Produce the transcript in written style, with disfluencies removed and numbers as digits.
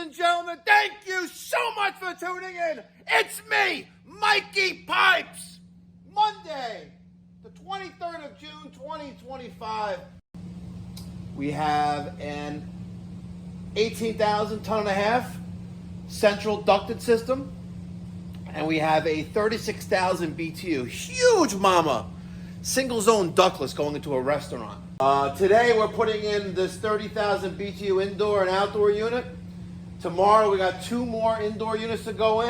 and gentlemen, thank you so much for tuning in. It's me, Mikey Pipes. Monday, the 23rd of June, 2025. We have an 18,000 ton and a half central ducted system. And we have a 36,000 BTU, huge mama, single zone ductless going into a restaurant. Today we're putting in this 30,000 BTU indoor and outdoor unit. Tomorrow we got 2 more indoor units to go in.